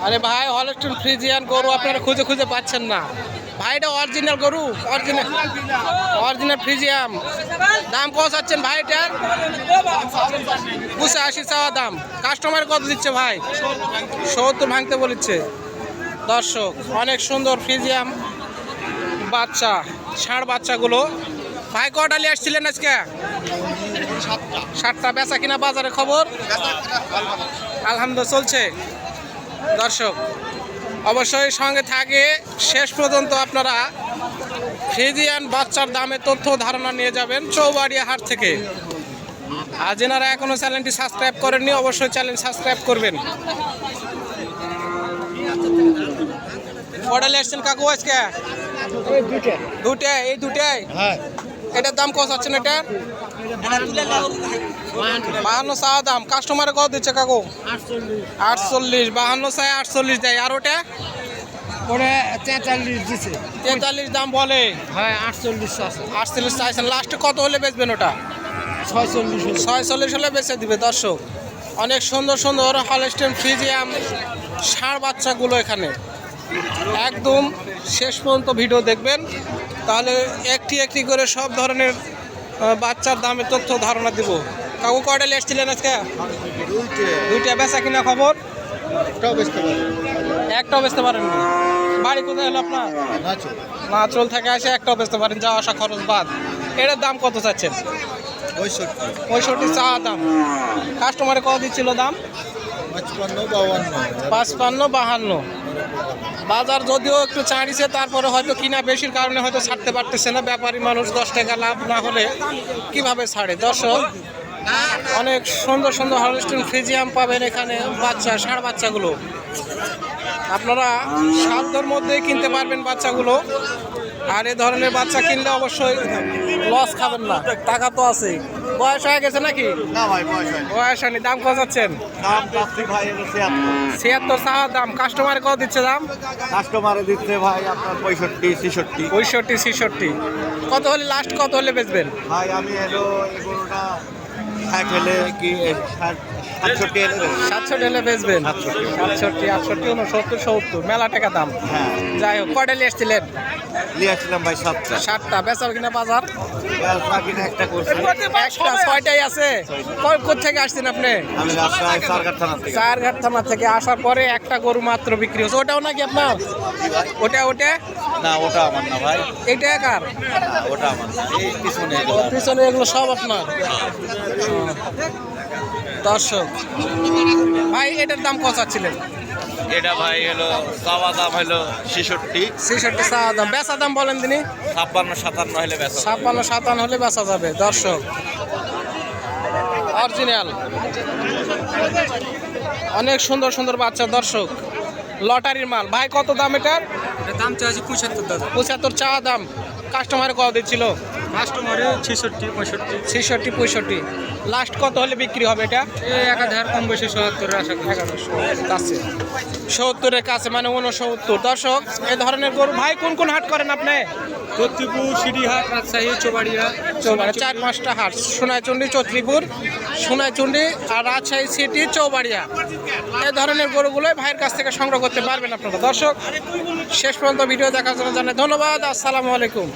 আরে ভাই Holstein Friesian গরু আপনারা খুঁজে খুঁজে পাচ্ছেন না ভাই, এটা অরিজিনাল গরু, অরিজিনাল ফ্রিজিয়াম। দাম কত চাচ্ছেন ভাই এটার? 85 চাওয়া দাম। কাস্টমার কত দিচ্ছে ভাই? 70 ভাঙতে বলেছে। দর্শক অনেক সুন্দর ফ্রিজিয়াম বাচ্চা, ষাঁড় বাচ্চাগুলো। ভাই কটা নিয়ে আসছিলেন আজকে? 7টা। বেচা কিনা বাজারে খবর? আলহামদুলিল্লাহ চলছে। দর্শক অবশ্যই সঙ্গে থাকে শেষ পর্যন্ত, আপনারা ফ্রিজিয়ান বাচ্চার দামে তথ্য ধারণা নিয়ে যাবেন চৌবাড়িয়া হাট থেকে। আর যেনারা এখনো চ্যানেলটি সাবস্ক্রাইব করেননি অবশ্যই চ্যানেল সাবস্ক্রাইব করবেন। কটা নিয়ে আসছেন কাকু আজকে? দুটাই। এই দুটাই? হ্যাঁ। এটার দাম কত আছেন? এটার 52 চাওয়া দাম। কাস্টমারে কত দিচ্ছে কাকু? 48। 52 চায় 48 দেয়। আর ওটা 43 দাম বলে। হ্যাঁ 48 চাইছেন। লাস্টে কত হলে বেচবেন ওটা? 46 হলে বেচে দিবে। দর্শক অনেক সুন্দর সুন্দর হলস্টাইন ফ্রিজিয়াম ষাঁড় বাচ্চাগুলো এখানে। একদম শেষ পর্যন্ত ভিডিও দেখবেন, তাহলে একটি একটি করে সব ধরনের বাচ্চার দামে তথ্য ধারণা দিব। কাকু কয়টা নিয়ে এসেছিলেন আজকে? দুইটা। বেচা কিনা খবর? একটাও বেচতে পারেন। বাড়ি কোথায় হলো আপনার? নাচল থেকে আসে একটাও বেচতে পারেন, যাওয়া আসা খরচ বাদ। এটার দাম কত চাচ্ছেন? 65 চাওয়া দাম। কাস্টমারে কত দিচ্ছিল দাম? 55 52। বাজার যদিও একটু চাঁড়িছে, তারপরে হয়তো কিনা বেশির কারণে হয়তো ছাড়তে পারতেছে না। ব্যাপারী মানুষ 10 টাকা লাভ না হলে কিভাবে ছাড়ে? দর্শক অনেক সুন্দর সুন্দর হলস্টাইন ফ্রিজিয়াম পাবেন এখানে, বাচ্চা ষাঁড় বাচ্চাগুলো। আপনারা সাধ্যের মধ্যেই কিনতে পারবেন বাচ্চাগুলো। আর এ ধরনের বাচ্চা কিনলে অবশ্যই লস খাবেন না, টাকা তো আছে। বয়স হয়ে গেছে নাকি? না ভাই বয়স হয়নি। দাম কত যাচ্ছেন? দাম চাচ্ছি ভাই 76 চাওয়া দাম। কাস্টমারে কত দিচ্ছে দাম? কাস্টমারে দিচ্ছে ভাই আপনার 65 66। কত হলে লাস্ট কত হলে বেচবেন? ভাই আমি এলো এগুলোটা 60 হলে কি 67 হলে বেচবেন। 67 68 69 70 মেলা টাকা দাম। হ্যাঁ। যাই হোক কয়টা নিয়ে এসেছিলেন? নিয়ে আসছিলাম ভাই 7টা। 7টা। বেচার কিনা বাজার? কিনা একটা করছি। একটা 6টাই আছে। কোথেকে আসছেন আপনি? আমি রাজশাহী চারঘাট থানা থেকে। চারঘাট থানা থেকে আসার পরে একটা গরু মাত্র বিক্রি হচ্ছে। ওটাও নাকি আপনার? ওটা না ওটা আমার না ভাই। এইটা কার? ওটা আমার না, এই পিছনে পিছনে এগুলো সব আপনার? দর্শক ভাই এটার দাম কত চাচ্ছিলেন? এটা ভাই হলো চাওয়া দাম হলো 66 চাওয়া দাম। বেচা দাম বলেন তিনি? 56 57 হলে বেচা। 56 57 হলে বেচা যাবে। দর্শক অরিজিনাল অনেক সুন্দর সুন্দর বাচ্চা। দর্শক লটারির মাল। ভাই কত দাম এটার? দাম চাইছি 75 দাদা। 75 চাওয়া দাম। কাস্টমারে কত দিচ্ছিল? কাস্টমারে 66 65 লাস্ট কত হলে বিক্রি হবে এটা? 1000 কম বেশি 70 আশা করি। 70-এর কাছে মানে 69। দর্শক এই ধরনের গরু। ভাই কোন কোন হাট করেন আপনি? চত্রিপুর, সিডিহাট, রাজশাহী, চৌবাড়িয়া। 4-5টা হাট। সোনাইচন্ডী, চত্রিপুর, সোনাইচন্ডী আর রাজশাহী সিটি, চৌবাড়িয়া। এই ধরনের গরুগুলোই ভাইয়ের কাছ থেকে সংগ্রহ করতে পারবেন আপনারা। দর্শক শেষ পর্যন্ত ভিডিও দেখার জন্য জানাই ধন্যবাদ। আসসালামু আলাইকুম।